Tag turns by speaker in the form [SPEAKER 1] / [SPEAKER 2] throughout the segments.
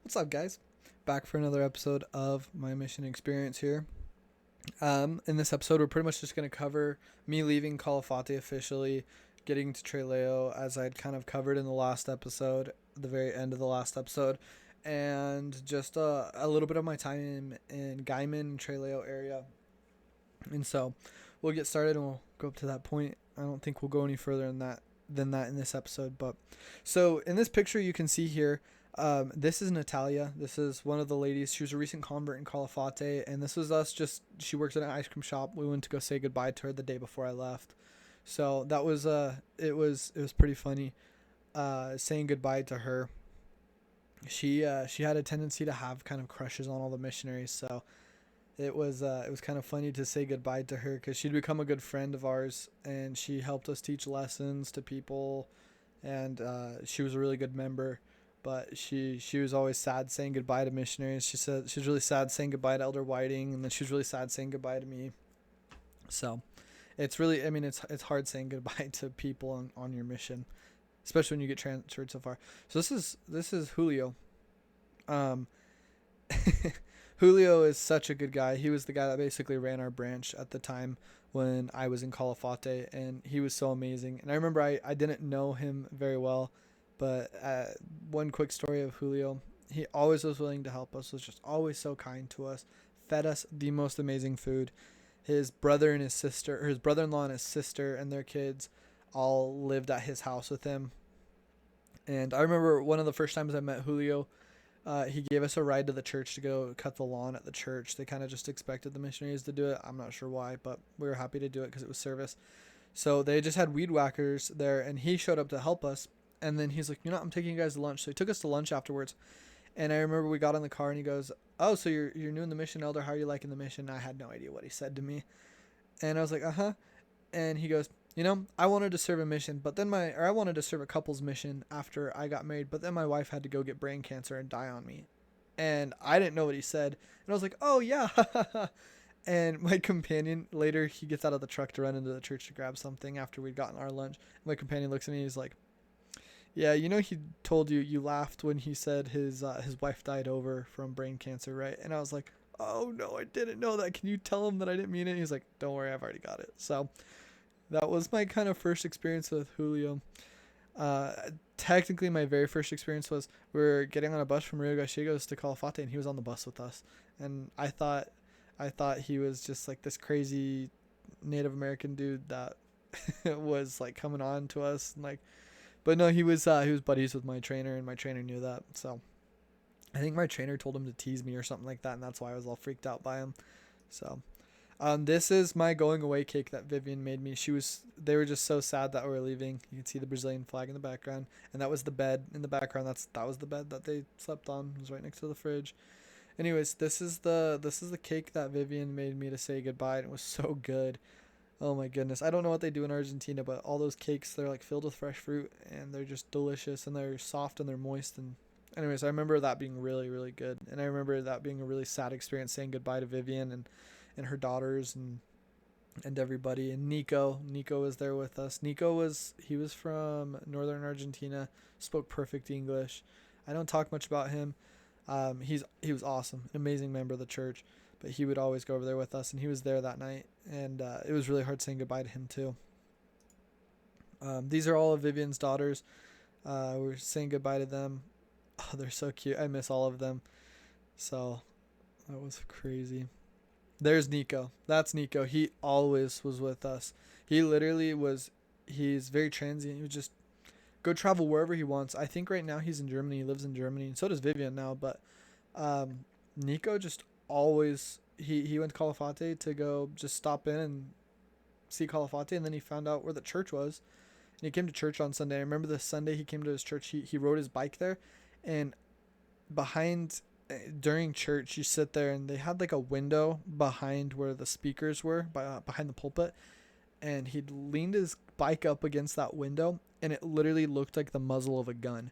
[SPEAKER 1] What's up, guys? Back for another episode of my mission experience here. In this episode, we're pretty much just going to cover me leaving Calafate officially, getting to Treleo as I'd kind of covered in the last episode, the very end of the last episode, and just a little bit of my time in Gaiman and Treleo area. And so we'll get started and we'll go up to that point. I don't think we'll go any further than that in this episode. But so in this picture, you can see here. This is Natalia. This is one of the ladies. She was a recent convert in Calafate, and this was us. She works at an ice cream shop. We went to go say goodbye to her the day before I left. So that was it was pretty funny, saying goodbye to her. She had a tendency to have kind of crushes on all the missionaries. So it was kind of funny to say goodbye to her because she'd become a good friend of ours, and she helped us teach lessons to people, and she was a really good member. But she was always sad saying goodbye to missionaries. She said she was really sad saying goodbye to Elder Whiting, and then she was really sad saying goodbye to me. So it's really, I mean, it's hard saying goodbye to people on your mission, especially when you get transferred so far. So this is Julio. Um, Julio is such a good guy. He was the guy that basically ran our branch at the time when I was in Calafate, and he was so amazing. And I remember I didn't know him very well, but one quick story of Julio. He always was willing to help us, was just always so kind to us, fed us the most amazing food. His brother and his sister, or his brother-in-law and his sister and their kids all lived at his house with him. And I remember one of the first times I met Julio, he gave us a ride to the church to go cut the lawn at the church. They kind of just expected the missionaries to do it. I'm not sure why, but we were happy to do it because it was service. So they just had weed whackers there, and he showed up to help us. And then he's like, I'm taking you guys to lunch. So he took us to lunch afterwards. And I remember we got in the car, and he goes, "Oh, so you're new in the mission, Elder? How are you liking the mission?" I had no idea what he said to me, and I was like, "Uh huh." And he goes, I wanted to serve a mission, but then I wanted to serve a couple's mission after I got married, but then my wife had to go get brain cancer and die on me. And I didn't know what he said. And I was like, "Oh, yeah." And my companion, later, he gets out of the truck to run into the church to grab something after we'd gotten our lunch. My companion looks at me, he's like, "Yeah, he told you laughed when he said his wife died over from brain cancer, right?" And I was like, "Oh, no, I didn't know that. Can you tell him that I didn't mean it?" He's like, "Don't worry, I've already got it." So that was my kind of first experience with Julio. Uh, Technically, my very first experience was we were getting on a bus from Rio Gallegos to Calafate, and he was on the bus with us. And I thought he was just like this crazy Native American dude that was like coming on to us, and like, but no, he was buddies with my trainer, and my trainer knew that. So I think my trainer told him to tease me or something like that, and that's why I was all freaked out by him. So this is my going away cake that Vivian made me. They were just so sad that we were leaving. You can see the Brazilian flag in the background, and that was the bed in the background. That was the bed that they slept on. It was right next to the fridge. Anyways, this is the cake that Vivian made me to say goodbye, and it was so good. Oh my goodness. I don't know what they do in Argentina, but all those cakes, they're like filled with fresh fruit, and they're just delicious, and they're soft and they're moist. And anyways, I remember that being really, really good. And I remember that being a really sad experience saying goodbye to Vivian and her daughters and everybody. And Nico was there with us. He was from northern Argentina, spoke perfect English. I don't talk much about him. He was awesome, an amazing member of the church, but he would always go over there with us, and he was there that night, and it was really hard saying goodbye to him too. These are all of Vivian's daughters. We're saying goodbye to them. Oh, they're so cute. I miss all of them. So that was crazy. There's Nico. That's Nico. He always was with us. He literally was. He's very transient. He would just go travel wherever he wants. I think right now he's in Germany. He lives in Germany, and so does Vivian now. But Nico just always he went to Calafate to go just stop in and see Calafate, and then he found out where the church was, and he came to church on Sunday. I remember the Sunday he came to his church. He rode his bike there, and behind during church you sit there, and they had like a window behind where the speakers were behind the pulpit, and he'd leaned his bike up against that window, and it literally looked like the muzzle of a gun.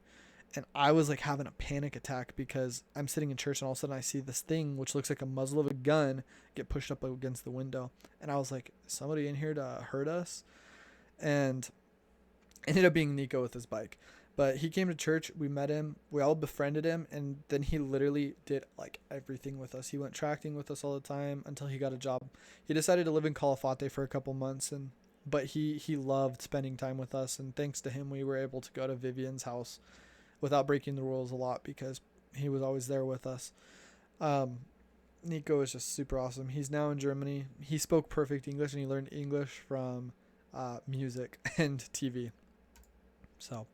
[SPEAKER 1] And I was like having a panic attack because I'm sitting in church, and all of a sudden I see this thing which looks like a muzzle of a gun get pushed up against the window, and I was like, "Is somebody in here to hurt us?" And ended up being Nico with his bike. But he came to church. We met him. We all befriended him, and then he literally did like everything with us. He went tracting with us all the time until he got a job. He decided to live in Calafate for a couple months, and but he loved spending time with us. And thanks to him, we were able to go to Vivian's house without breaking the rules a lot because he was always there with us. Um, Nico is just super awesome. He's now in Germany. He spoke perfect English, and he learned English from music and TV. So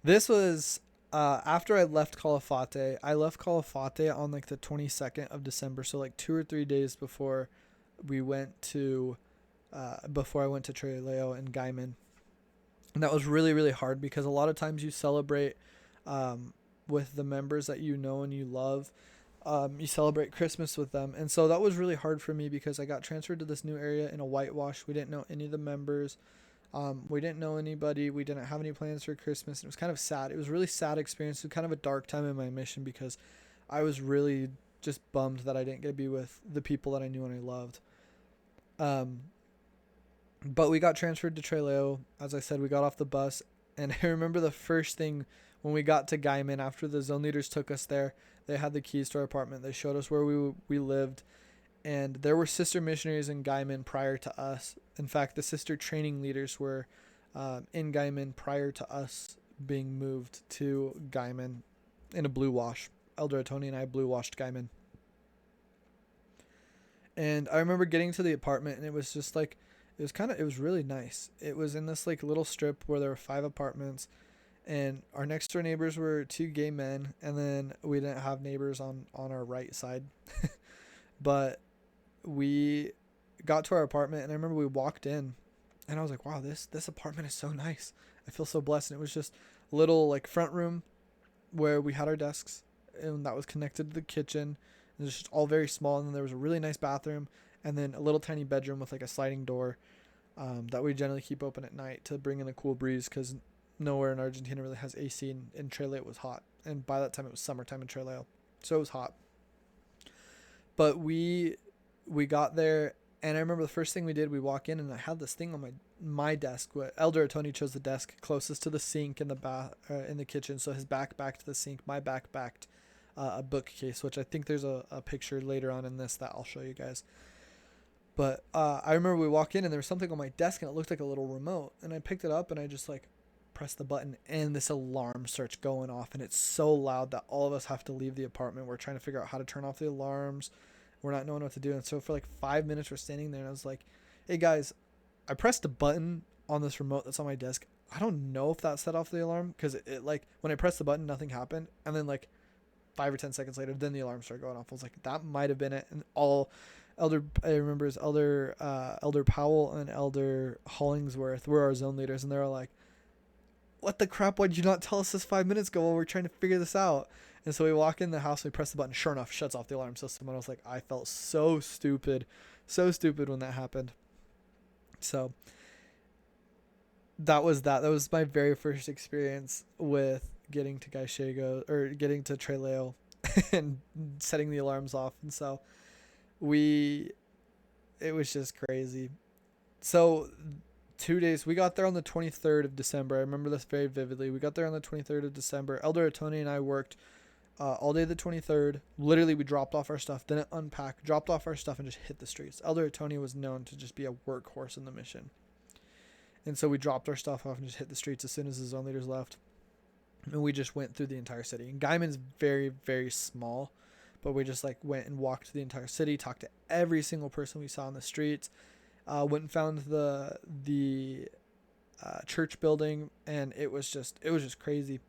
[SPEAKER 1] this was after I left Calafate. I left Calafate on like the 22nd of December, so like 2 or 3 days we went to before I went to Treleo and Gaiman. And that was really, really hard because a lot of times you celebrate with the members that you know and you love. You celebrate Christmas with them. And so that was really hard for me because I got transferred to this new area in a whitewash. We didn't know any of the members. We didn't know anybody. We didn't have any plans for Christmas. It was kind of sad. It was a really sad experience. It was kind of a dark time in my mission because I was really just bummed that I didn't get to be with the people that I knew and I loved. But we got transferred to Treleo. As I said, we got off the bus. And I remember the first thing when we got to Gaiman, after the zone leaders took us there, they had the keys to our apartment. They showed us where we lived. And there were sister missionaries in Gaiman prior to us. In fact, the sister training leaders were in Gaiman prior to us being moved to Gaiman in a blue wash. Elder Tony and I blue washed Gaiman. And I remember getting to the apartment, and it was just like, it was really nice. It was in this like little strip where there were 5 apartments, and our next door neighbors were 2 gay men, and then we didn't have neighbors on our right side. But we got to our apartment, and I remember we walked in, and I was like, wow, this apartment is so nice. I feel so blessed. And it was just a little like front room where we had our desks, and that was connected to the kitchen. It was just all very small, and then there was a really nice bathroom, and then a little tiny bedroom with like a sliding door that we generally keep open at night to bring in a cool breeze because nowhere in Argentina really has AC, and in Trelew it was hot. And by that time it was summertime in Trelew, so it was hot. But we got there, and I remember the first thing we did, we walk in, and I had this thing on my desk. Elder Tony chose the desk closest to the sink in the in the kitchen, so his back backed to the sink, my back backed a bookcase, which I think there's a picture later on in this that I'll show you guys. But I remember we walk in, and there was something on my desk, and it looked like a little remote, and I picked it up, and I just like pressed the button, and this alarm starts going off, and it's so loud that all of us have to leave the apartment. We're trying to figure out how to turn off the alarms. We're not knowing what to do. And so for like 5 minutes we're standing there, and I was like, hey guys, I pressed a button on this remote that's on my desk. I don't know if that set off the alarm, because it like when I pressed the button nothing happened, and then like 5 or 10 seconds later then the alarm started going off. I was like, that might have been it. And I remember is Elder Powell and Elder Hollingsworth were our zone leaders, and they were like, what the crap, why did you not tell us this 5 minutes ago while we're trying to figure this out? And so we walk in the house, we press the button, sure enough, shuts off the alarm system. And I was like, I felt so stupid when that happened. So that was my very first experience with getting to Gaishego, or getting to Treleo and setting the alarms off. And so it was just crazy. So 2 days, we got there on the 23rd of December. I remember this very vividly. We got there on the 23rd of December. Elder Tony and I worked all day the 23rd. Literally, we dropped off our stuff, didn't unpack, dropped off our stuff, and just hit the streets. Elder Tony was known to just be a workhorse in the mission. And so we dropped our stuff off and just hit the streets as soon as the zone leaders left. And we just went through the entire city. And Gaiman's very, very small, but we just like went and walked the entire city, talked to every single person we saw on the streets, went and found the church building, and it was just crazy.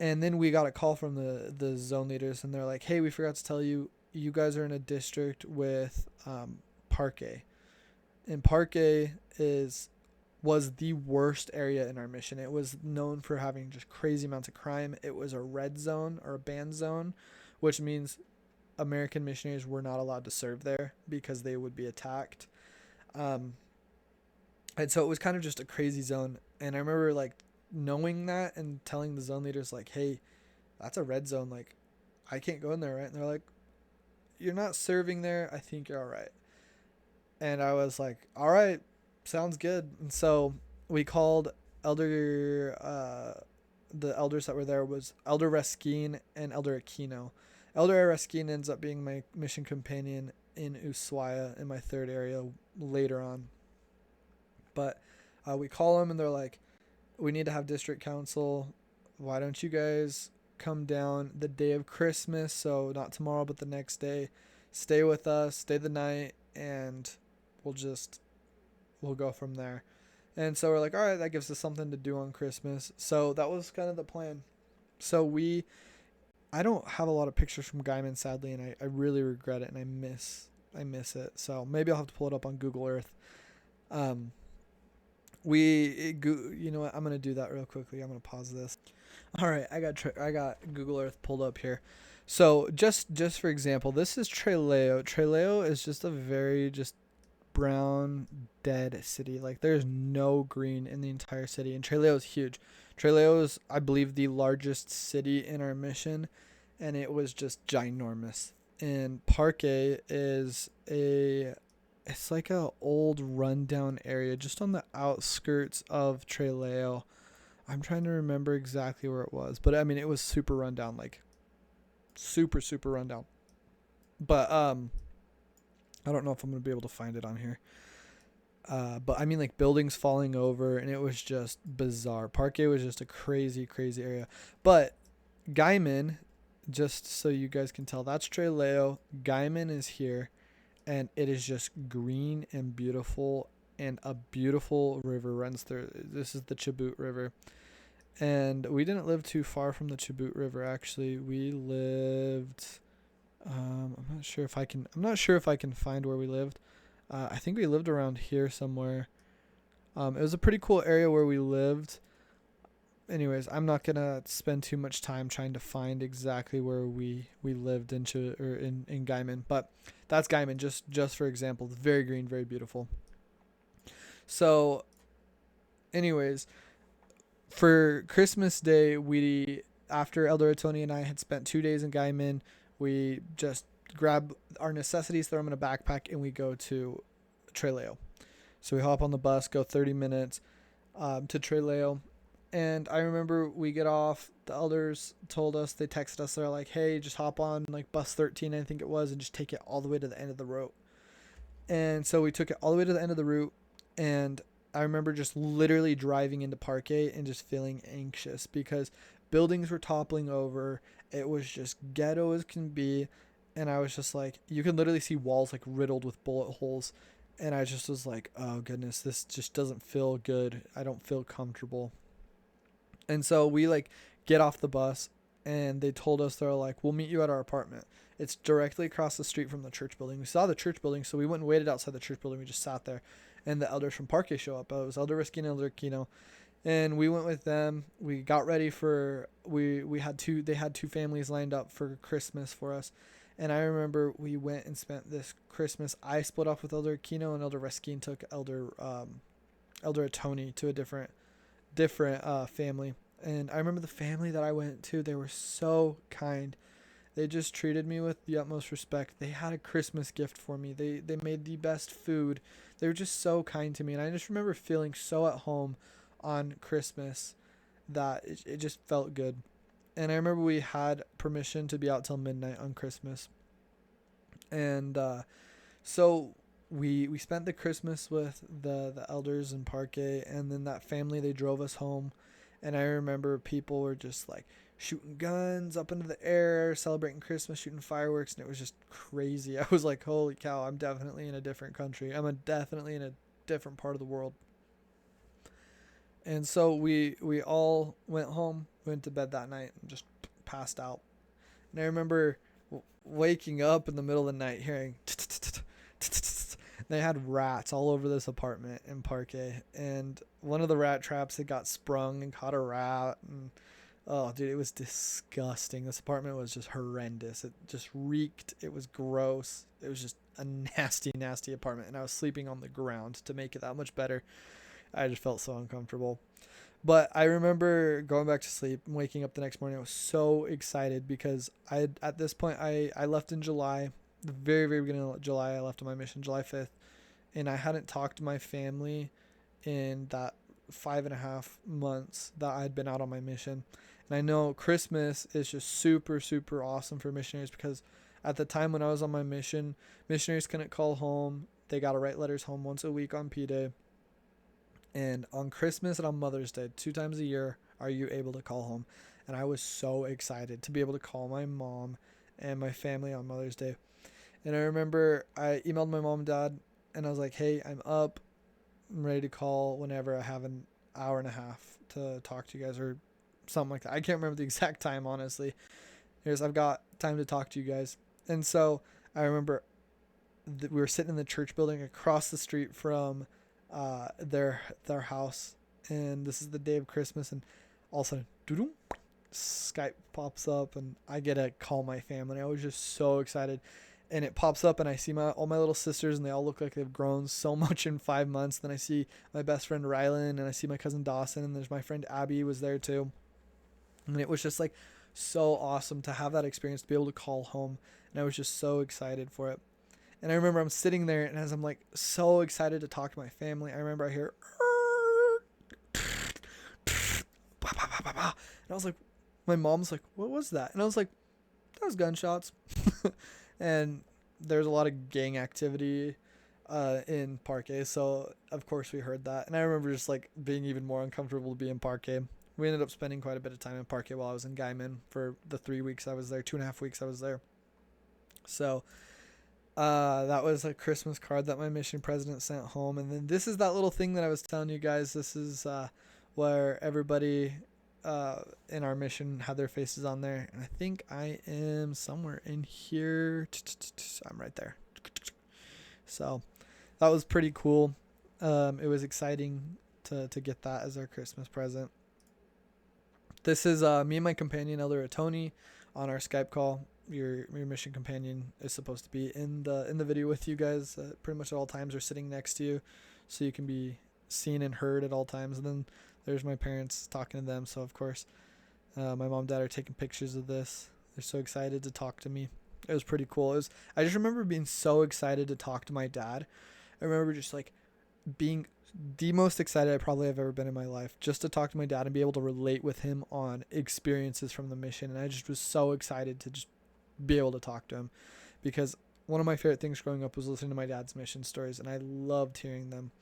[SPEAKER 1] And then we got a call from the zone leaders, and they're like, hey, we forgot to tell you, you guys are in a district with Parque. And Parque was the worst area in our mission. It was known for having just crazy amounts of crime. It was a red zone, or a ban zone, which means American missionaries were not allowed to serve there because they would be attacked. And so it was kind of just a crazy zone. And I remember like knowing that and telling the zone leaders like, hey, that's a red zone, like I can't go in there, right? And they're like, you're not serving there, I think you're all right. And I was like, all right, sounds good. And so we called Elder the elders that were there was Elder Reskin and Elder Aquino. Elder Reskin ends up being my mission companion in Ushuaia in my third area later on. But we call them and they're like, we need to have district council. Why don't you guys come down the day of Christmas? So not tomorrow, but the next day. Stay with us, stay the night, and we'll go from there. And so we're like, all right, that gives us something to do on Christmas. So that was kind of the plan. So I don't have a lot of pictures from Gaiman, sadly, and I really regret it, and I miss it. So maybe I'll have to pull it up on Google Earth. You know what? I'm gonna do that real quickly. I'm gonna pause this. All right, I got Google Earth pulled up here. So just for example, this is Trelew. Trelew is just a very just brown dead city. Like there's no green in the entire city, and Trelew is huge. Trelew is, I believe, the largest city in our mission, and it was just ginormous. And Parque is it's like a old rundown area just on the outskirts of Trelew. I'm trying to remember exactly where it was, but I mean it was super rundown, like super rundown. But I don't know if I'm gonna be able to find it on here. But I mean like buildings falling over, and it was just bizarre. Parque was just a crazy area. But Gaiman, just so you guys can tell, that's Trelew. Gaiman is here, and it is just green and beautiful, and a beautiful river runs through. This is the Chubut River. And we didn't live too far from the Chubut River, actually. We lived I'm not sure if I can find where we lived. I think we lived around here somewhere. It was a pretty cool area where we lived. Anyways, I'm not gonna spend too much time trying to find exactly where we lived in Gaiman, but that's Gaiman. Just for example, it's very green, very beautiful. So, anyways, for Christmas Day, after Elder Tony and I had spent 2 days in Gaiman, we just grab our necessities, throw them in a backpack, and we go to Trelew. So we hop on the bus, go 30 minutes to Trelew. And I remember we get off, the elders told us, they texted us, they're like, hey, just hop on like bus 13, I think it was, and just take it all the way to the end of the route. And so we took it all the way to the end of the route, and I remember just literally driving into Parque and just feeling anxious because buildings were toppling over. It was just ghetto as can be. And I was just like, you can literally see walls like riddled with bullet holes. And I just was like, oh goodness, this just doesn't feel good. I don't feel comfortable. And so we like get off the bus, and they told us, they're like, we'll meet you at our apartment. It's directly across the street from the church building. We saw the church building, so we went and waited outside the church building. We just sat there, and the elders from Parque show up. It was Elder Risky and Elder Aquino, and we went with them. We got ready for they had two families lined up for Christmas for us. And I remember we went and spent this Christmas. I split off with Elder Aquino, and Elder Reskin took Elder Tony to a different family. And I remember the family that I went to, they were so kind. They just treated me with the utmost respect. They had a Christmas gift for me. They made the best food. They were just so kind to me. And I just remember feeling so at home on Christmas that it just felt good. And I remember we had permission to be out till midnight on Christmas. And so we spent the Christmas with the elders in Parque, and then that family, they drove us home. And I remember people were just like shooting guns up into the air, celebrating Christmas, shooting fireworks, and it was just crazy. I was like, holy cow, I'm definitely in a different country. I'm definitely in a different part of the world. And so we all went home, went to bed that night, and just passed out. And I remember waking up in the middle of the night hearing they had rats all over this apartment in Parque, and one of the rat traps had got sprung and caught a rat, and oh dude, it was disgusting. This apartment was just horrendous. It just reeked. It was gross. It was just a nasty apartment, and I was sleeping on the ground to make it that much better. I just felt so uncomfortable. But I remember going back to sleep and waking up the next morning. I was so excited because at this point I left in July, the very beginning of July. I left on my mission July 5th, and I hadn't talked to my family in that 5.5 months that I'd been out on my mission. And I know Christmas is just super, super awesome for missionaries because at the time when I was on my mission, missionaries couldn't call home. They got to write letters home once a week on P Day. And on Christmas and on Mother's Day, 2 times a year, are you able to call home? And I was so excited to be able to call my mom and my family on Mother's Day. And I remember I emailed my mom and dad and I was like, hey, I'm up. I'm ready to call whenever I have an hour and a half to talk to you guys or something like that. I can't remember the exact time, honestly. I've got time to talk to you guys. And so I remember we were sitting in the church building across the street from their house. And this is the day of Christmas. And all of a sudden, doo-doo, Skype pops up and I get to call my family. I was just so excited. And it pops up and I see all my little sisters and they all look like they've grown so much in 5 months. Then I see my best friend Rylan and I see my cousin Dawson and there's my friend Abby was there too. And it was just like so awesome to have that experience, to be able to call home. And I was just so excited for it. And I remember I'm sitting there and as I'm like so excited to talk to my family, I remember I hear and I was like, my mom's like, what was that? And I was like, that was gunshots. And there's a lot of gang activity in Parque, so of course we heard that. And I remember just like being even more uncomfortable to be in Parque. We ended up spending quite a bit of time in Parque while I was in Gaiman for the 3 weeks I was there, 2.5 weeks I was there. So that was a Christmas card that my mission president sent home. And then this is that little thing that I was telling you guys. This is where everybody in our mission had their faces on there. And I think I am somewhere in here. I'm right there. So that was pretty cool. It was exciting to get that as our Christmas present. This is me and my companion, Elder Tony, on our Skype call. Your mission companion is supposed to be in the video with you guys pretty much at all times, or sitting next to you, so you can be seen and heard at all times. And then there's my parents talking to them. So of course, my mom and dad are taking pictures of this. They're so excited to talk to me. It was pretty cool. I just remember being so excited to talk to my dad. I remember just like being the most excited I probably have ever been in my life, just to talk to my dad and be able to relate with him on experiences from the mission. And I just was so excited to just be able to talk to him, because one of my favorite things growing up was listening to my dad's mission stories, and I loved hearing them.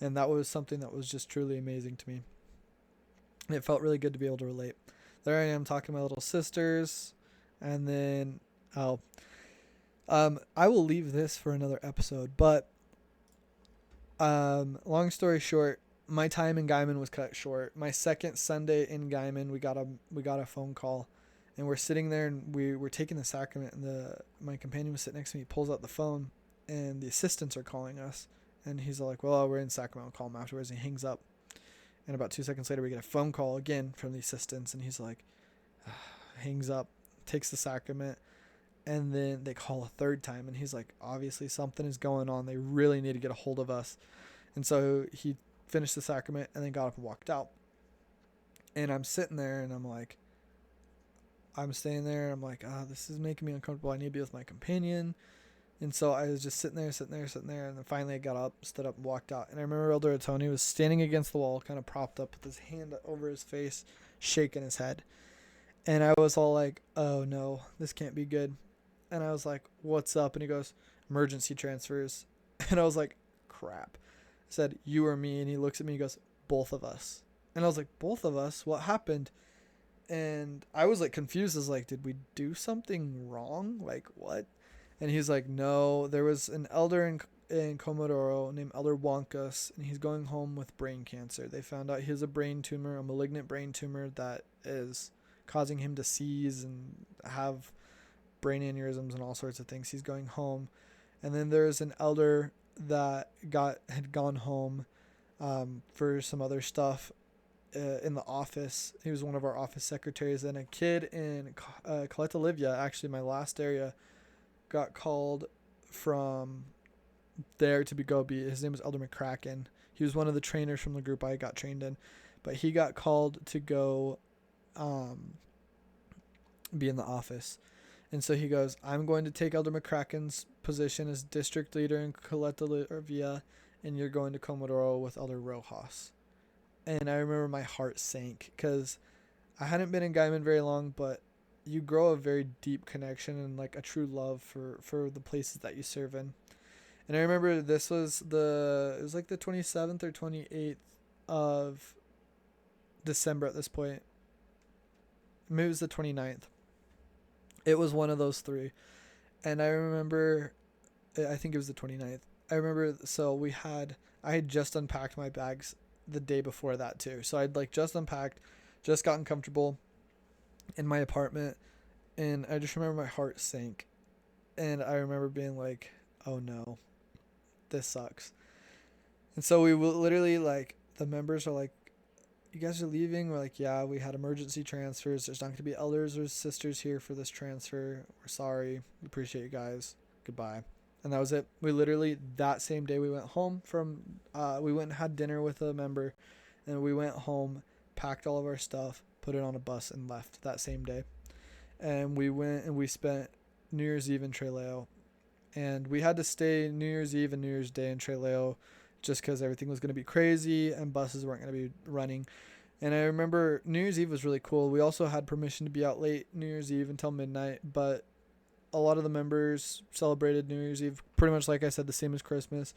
[SPEAKER 1] And that was something that was just truly amazing to me. And it felt really good to be able to relate. There I am talking to my little sisters. And then, I will leave this for another episode. But long story short, my time in Gaiman was cut short. My second Sunday in Gaiman, we got a phone call. And we're sitting there and we were taking the sacrament. And my companion was sitting next to me. He pulls out the phone. And the assistants are calling us. And he's like, well, we're in Sacramento. I'll call him afterwards. And he hangs up. And about 2 seconds later, we get a phone call again from the assistants. And he's like, hangs up, takes the sacrament. And then they call a third time. And he's like, obviously something is going on. They really need to get a hold of us. And so he finished the sacrament and then got up and walked out. And I'm sitting there and I'm staying there. And I'm like, this is making me uncomfortable. I need to be with my companion. And so I was just sitting there. And then finally I got up, stood up, and walked out. And I remember Elder Tony was standing against the wall, kind of propped up with his hand over his face, shaking his head. And I was all like, oh no, this can't be good. And I was like, what's up? And he goes, emergency transfers. And I was like, crap. I said, you or me? And he looks at me and goes, both of us. And I was like, both of us? What happened? And I was like confused. I was like, did we do something wrong? Like what? And he's like, no, there was an elder in Comodoro named Elder Wankas, and he's going home with brain cancer. They found out he has a brain tumor, a malignant brain tumor that is causing him to seize and have brain aneurysms and all sorts of things. He's going home. And then there's an elder that had gone home for some other stuff in the office. He was one of our office secretaries. And a kid in Coletta Livia, actually my last area, got called from there to his name was Elder McCracken. He was one of the trainers from the group I got trained in, but he got called to go be in the office. And so he goes, I'm going to take Elder McCracken's position as district leader in Coletta Livia, and you're going to Comodoro with Elder Rojas. and I remember my heart sank because I hadn't been in Gaiman very long, but you grow a very deep connection and like a true love for the places that you serve in. And I remember this was it was like the 27th or 28th of December at this point. Maybe it was the 29th. It was one of those three. And I remember, I think it was the 29th. I remember, I had just unpacked my bags the day before that too. So I'd like just unpacked, just gotten comfortable in my apartment. And I just remember my heart sank. And I remember being like, oh no, this sucks. And so we will literally, like, the members are like, you guys are leaving? We're like, yeah, we had emergency transfers. There's not going to be elders or sisters here for this transfer. We're sorry. We appreciate you guys. Goodbye. And that was it. We literally, that same day, we went home we went and had dinner with a member, and we went home, packed all of our stuff, put it on a bus, and left that same day. And we went and we spent New Year's Eve in Trelew. And we had to stay New Year's Eve and New Year's Day in Trelew just because everything was going to be crazy and buses weren't going to be running. And I remember New Year's Eve was really cool. We also had permission to be out late New Year's Eve until midnight, but a lot of the members celebrated New Year's Eve pretty much, like I said, the same as Christmas.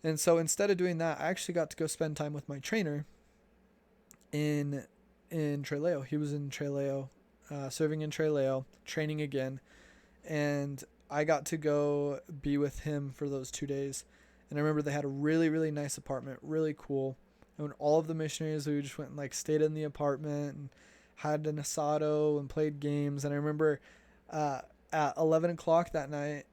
[SPEAKER 1] And so instead of doing that, I actually got to go spend time with my trainer in Trelew. He was in Trelew, serving in Trelew, training again. And I got to go be with him for those 2 days. And I remember they had a really, really nice apartment, really cool. And all of the missionaries, we just went and like stayed in the apartment and had an asado and played games. And I remember at 11 o'clock that night,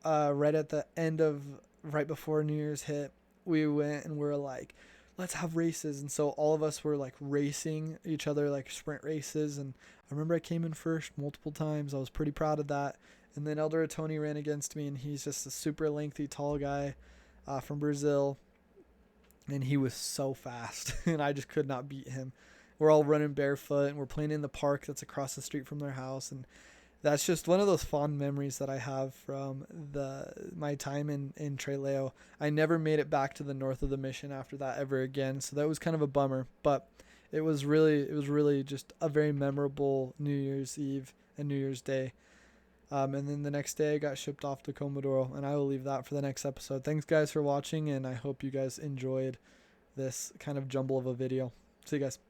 [SPEAKER 1] right before New Year's hit, we went and we were like, let's have races. And so all of us were like racing each other, like sprint races. And I remember I came in first multiple times. I was pretty proud of that. And then Elder Tony ran against me, and he's just a super lengthy, tall guy from Brazil. And he was so fast, and I just could not beat him. We're all running barefoot, and we're playing in the park that's across the street from their house. And that's just one of those fond memories that I have from my time in Trelew. I never made it back to the north of the mission after that ever again, so that was kind of a bummer. But it was really just a very memorable New Year's Eve and New Year's Day. And then the next day I got shipped off to Comodoro, and I will leave that for the next episode. Thanks guys for watching, and I hope you guys enjoyed this kind of jumble of a video. See you guys.